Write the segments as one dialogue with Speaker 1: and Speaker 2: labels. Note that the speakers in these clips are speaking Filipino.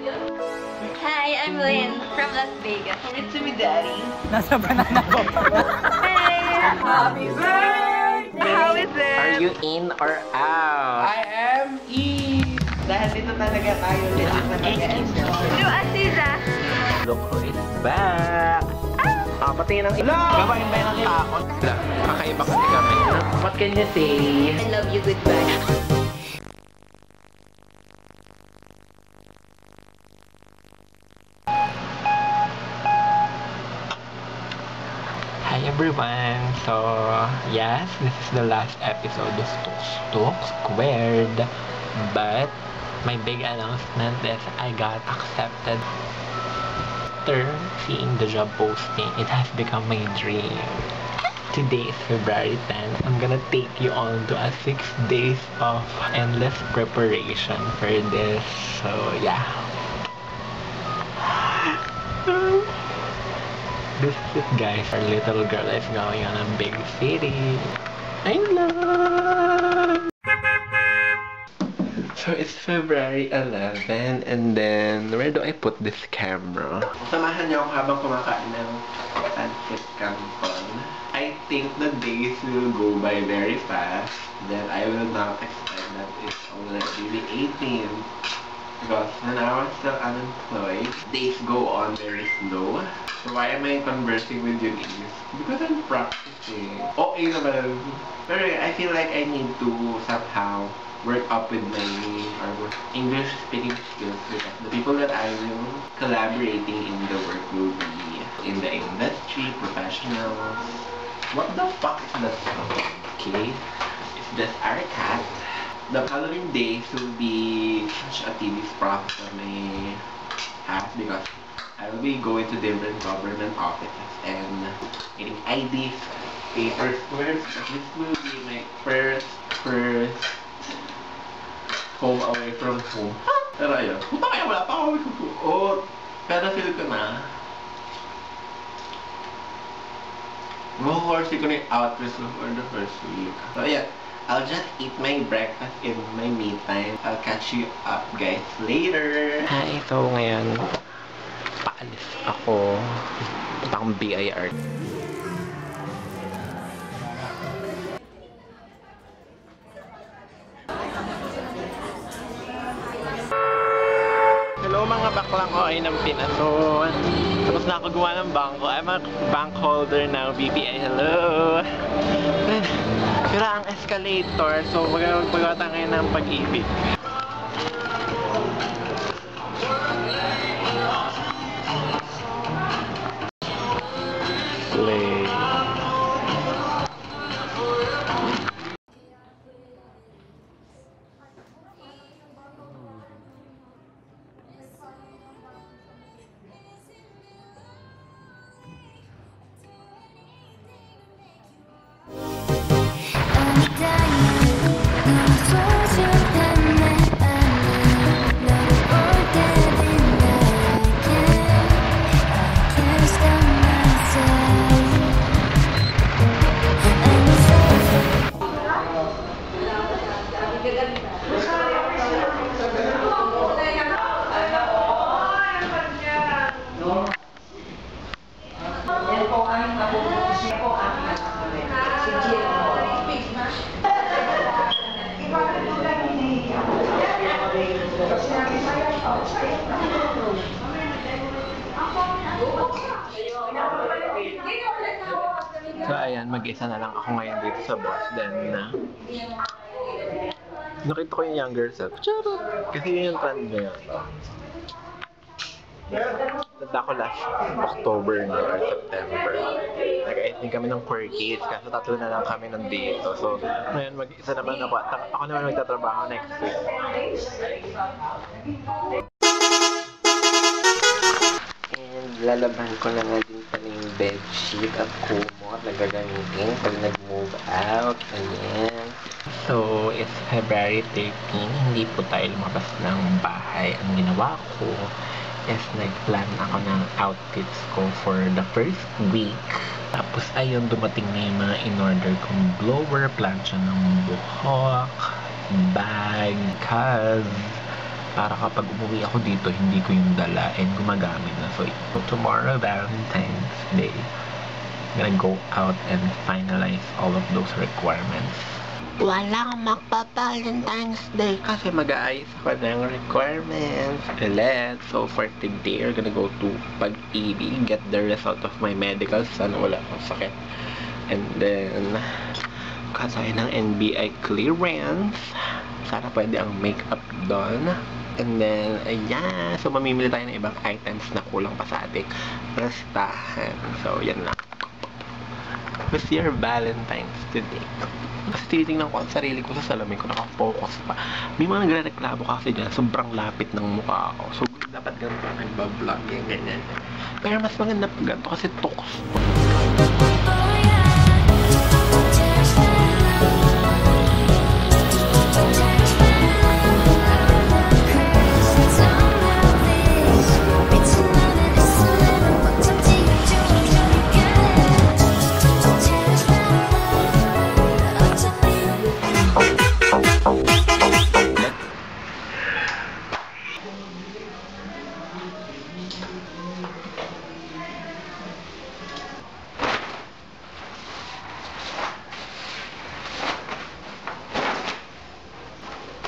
Speaker 1: Hi, I'm Lynn from Las Vegas.
Speaker 2: It's me, Daddy.
Speaker 3: Nasa banana ko.
Speaker 1: Hey! Happy birthday! How is it?
Speaker 2: Are you in or out? I am in! Dahil dito talaga tayo ulit mag-enjoy.
Speaker 1: Do Aziza.
Speaker 2: Look who is back! Patingin ng ilang! Gawain ba ng takot? Kakaiba kasi kami. What can you say?
Speaker 1: I love you, goodbye.
Speaker 2: Hi everyone! So, yes, this is the last episode of Tuk Squared. But, my big announcement is I got accepted. After seeing the job posting, it has become my dream. Today is February 10th. I'm gonna take you on to a 6 days of endless preparation for this. So, yeah. This is it, guys. Our little girl is going on a big city. I love. So it's February 11, and then where do I put this camera? Samahan niyo ako habang kumakain ng pancit canton. I think the days will go by very fast. Then I will not expect that it's already the 18th. Because when I was still unemployed, days go on very slow. So why am I conversing with you in English? Because I'm practicing. Okay naman. Pero I feel like I need to somehow work up with my English speaking skills because the people that I will collaborating in the work will be in the industry, professionals. What the fuck is that sound? Okay, it's just our cat. The following days will be such a tedious process on my house because I will be going to different government offices and getting IDs, papers, words. This will be my first home away from home. Pero ayun, puta kaya wala pa ako. Oh, pero feel ko na. Mahorsey ko na yung outfits for the first week. So yeah, I'll just eat my breakfast in my me time. I'll catch you up guys later. Hi, so ngayon, paalis ako. Punta akong BIR. Hello mga baklang OA ng Pinason. Tapos na ako gumawa ng bangko. I'm a bank holder now, BPI. Hello! Pero ang escalator, so magagawa tayo ngayon ng pag-ibig. Slay. So ayan, mag-isa na lang ako ngayon dito sa boss. Then, nakita ko yung younger self. Charot! Kasi yun yung trend ngayon. Tanda ko last October na or September. Nag-I-think kami ng quirkies kasi tatlo na lang kami nandito. So, ngayon mag-isa naman ako. Ako naman magtatrabaho next week. And lalaban ko na nga din pala yung bedsheet at kumot na gagamitin pag nag-move out. Ayan. So, it's February 13. Hindi po tayo lumabas ng bahay. Ang ginawa ko is nag-plan ako ng outfits ko for the first week. Tapos ayun, dumating na yung mga in-order kong blower, plancha ng buhok, bag, cause para kapag umuwi ako dito, hindi ko yung dala and gumagamit na. So, tomorrow, Valentine's Day, I'm gonna go out and finalize all of those requirements. Walang magpa-Valentine's Day kasi mag-aayos ako ng requirements. So, for today, we're gonna go to Pag-ibig, get the result of my medical. Sana wala akong sakit. And then, kasaya ng NBI clearance. Sana pwede ang makeup doon. And then, ayan. So, mamimili tayo ng ibang items na kulang pa sa ating listahan. So, yan lang. What's your Valentine's today? Kasi tinitingnan ko ang sarili ko sa salamin ko, nakafocus pa. May mga nagre-reklamo kasi dyan, sobrang lapit ng mukha ako. So, dapat ganito ang nagbablog, yung ganyan. Pero mas maganda pag ganito kasi toks.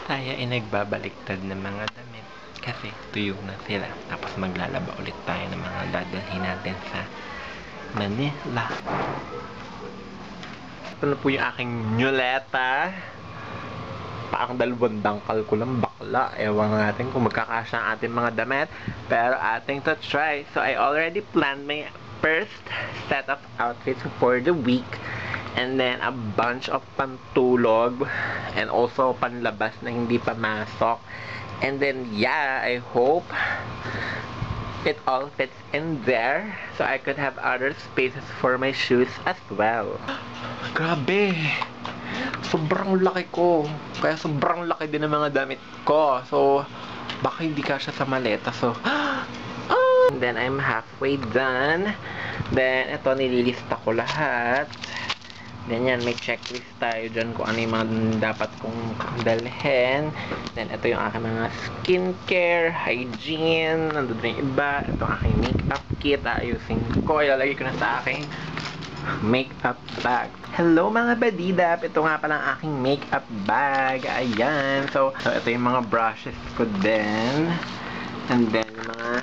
Speaker 2: Tayo ay nagbabaliktad ng mga damit kasi tuyo na sila. Tapos maglalaba ulit tayo ng mga dadalhin natin sa Manila. Ito na po yung aking nyuleta. Parang dalawang dangkal ko lang bakla. Ewan natin kung magkakasya ang ating mga damit. Pero ating to try. So I already planned my first set of outfits for the week. And then, a bunch of pantulog. And also, panlabas na hindi pamasok. And then, yeah, I hope it all fits in there. So, I could have other spaces for my shoes as well. Grabe! Sobrang laki ko. Kaya sobrang laki din ng mga damit ko. So, baka hindi kasya sa maleta. So, and then, I'm halfway done. Then, ito, nililista ko lahat. Then yan, may checklist tayo dyan kung ano yung mga dapat kong dalhin. Then ito yung aking mga skincare, hygiene, nandun rin yung iba. Ito ang aking makeup kit, ayusin ko, ilalagay ko na sa aking makeup bag. Hello mga badidap! Ito nga pala ang aking makeup bag. Ayan. So ito yung mga brushes ko din. And then yung mga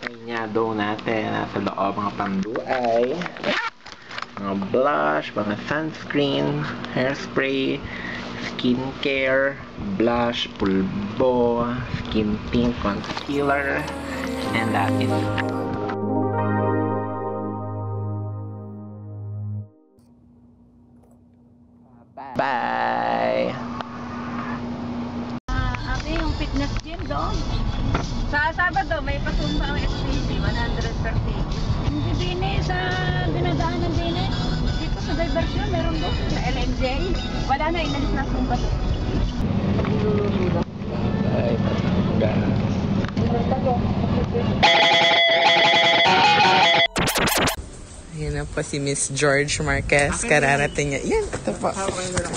Speaker 2: kanyado natin nasa loob, mga panduay. Mga blush, mga sunscreen, hairspray, skincare, blush, pulbo, skin tint, concealer, and that is it. Bye!
Speaker 1: Ate, yung fitness gym doon. Sa Sabado, may pasumba ang SPC, 100 per ticket. Hindi din sa dinadaanan din dito sa diversion, meron doon sa LNJ. Wala na, inalis na sumba doon.
Speaker 2: Bye!
Speaker 3: Ayan na po si Miss George Marquez. Kararating niya. Yan, ito po.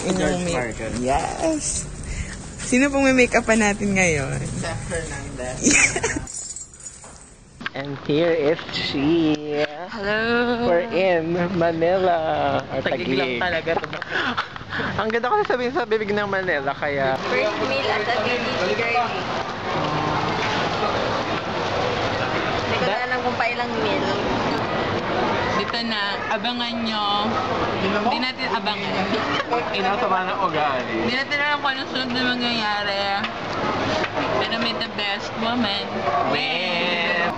Speaker 3: Inyong
Speaker 2: Marquez.
Speaker 3: Yes! Sino pong may make-up natin ngayon?
Speaker 2: Chef Fernandez. And here is she.
Speaker 3: Hello!
Speaker 2: We're in Manila. Or
Speaker 3: Tagig lang talaga.
Speaker 2: Ang ganda kasi sabihin sa bibig ng Manila, kaya...
Speaker 1: First meal at the village journey. Hindi ko na alam kung pa ilang meal.
Speaker 3: Dito na, abangan nyo. Hindi natin abangan.
Speaker 2: Inasama ng ugali.
Speaker 3: Hindi natin alam kung anong sunod na mangyayari. Pero may the best woman.
Speaker 2: Man!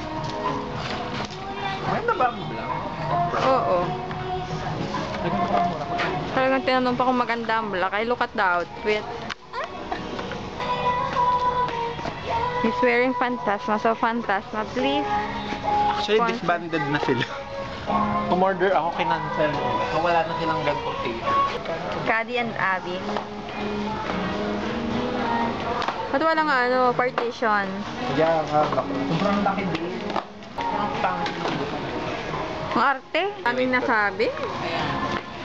Speaker 2: May nabang lang.
Speaker 1: Oo. Talagang tinanong pa kung maganda ang black. I look at the outfit. He's wearing Phantasma. So, Phantasma, please.
Speaker 2: Actually, disbanded na sila. Umorder ako, kinancel. So, wala na silang ganito table.
Speaker 1: Cady and Abby. Ba't walang partition?
Speaker 2: Yeah, sobrang laki din.
Speaker 1: Ang arte? Aming nasabi.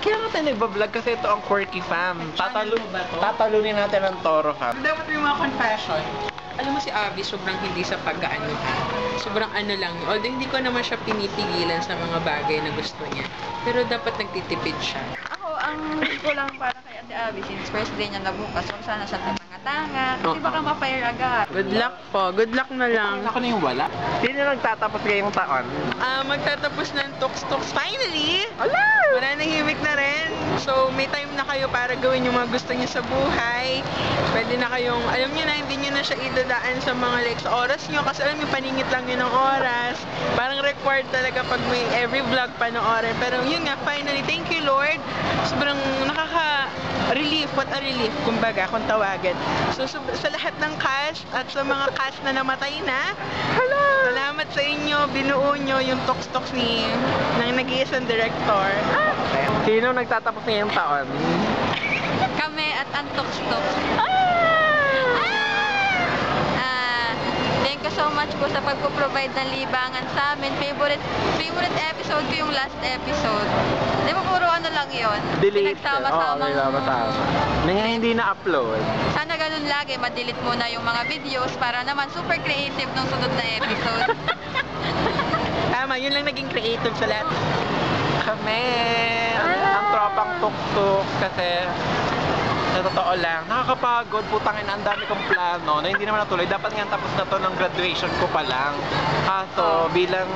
Speaker 2: Kaya nga tayo nagbablog kasi ito ang quirky fam. Tatalunin natin ang Toro fam.
Speaker 3: Dapat yung mga confession. Alam mo si Abby, sobrang hindi sa pag-aanuhan. Sobrang ano lang. Although hindi ko naman siya pinipigilan sa mga bagay na gusto niya. Pero dapat nagtitipid siya.
Speaker 1: Ako, ang kulang para kay Ate Abby, since first day niya na bukas, huwag sana siya tatanga-tanga. Kasi baka ma-fire agad.
Speaker 3: Good luck po. Good luck na lang.
Speaker 2: Ako na yung wala. Sino nagtatapos ngayong taon?
Speaker 3: Magtatapos ng Toks-Toks. Finally! Mananahimik na rin. So, may time na kayo para gawin yung mga gusto niyo sa buhay. Pwede na kayong, alam niyo na, hindi niyo na siya idadaan sa mga like, sa oras niyo. Kasi alam niyo, paningit lang yun ng oras. Parang required talaga pag may every vlog panoorin. Pero yun nga, finally, thank you Lord. Sobrang nakaka-relief. What a relief, kumbaga, kung tawagin. So, sa lahat ng cast at sa mga cast na namatay na, salamat sa inyo, binuo nyo yung Toks-Toks ng nag-iisang director.
Speaker 2: Sino nagtatapos ngayong taon?
Speaker 1: Kami at ang Toks-Toks. Thank you so much po sa pagpo-provide ng libangan sa amin. Favorite episode ko yung last episode. Di ba puro ano lang yun? Pinagsama-sama.
Speaker 2: Na nga hindi na-upload.
Speaker 1: Sana ganun lagi, ma-delete muna yung mga videos para naman super creative ng sunod na episode.
Speaker 3: Tama, yun lang naging creative sa lahat.
Speaker 2: Kami, ang tropang tuk-tuk kasi sa totoo lang, nakakapagod, putangin, ang dami kong plano na hindi naman natuloy. Dapat nga tapos na to ng graduation ko pa lang. Kaso, bilang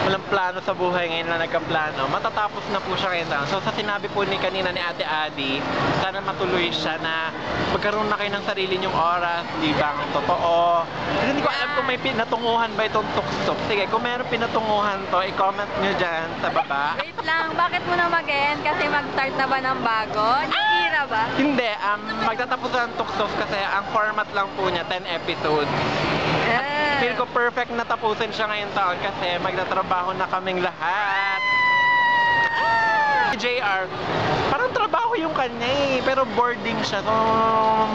Speaker 2: walang plano sa buhay ngayon na nagka-plano, matatapos na po siya ngayon. So, sa sinabi po ni kanina ni Ate Adi, sana matuloy siya na magkaroon na kayo ng sarili niyong oras, di ba? Ang totoo. Kasi hindi ko alam kung may pinatunguhan ba itong tuk-tuk. Sige, kung meron pinatunguhan to, i-comment nyo dyan sa baba.
Speaker 1: Wait lang, bakit mo na mag-end? Kasi mag-start na ba ng bago? Nihira ba?
Speaker 2: Hindi, magtatapos na ng tuk-tuk kasi ang format lang po niya, 10 episodes. Feel ko perfect na tapusin siya ngayong taon kasi magtatrabaho na kaming lahat. JR, parang trabaho yung kanya eh, pero boarding siya. So,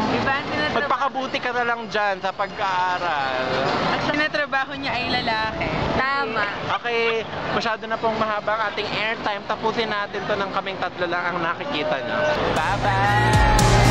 Speaker 3: Diba?
Speaker 2: magpakabuti ka na lang dyan sa pag-aaral.
Speaker 3: At sa tinatrabaho niya ay lalaki.
Speaker 1: Tama.
Speaker 2: Okay, masyado na pong mahaba ang ating airtime. Tapusin natin to ng kaming tatlo lang ang nakikita nyo. Bye-bye!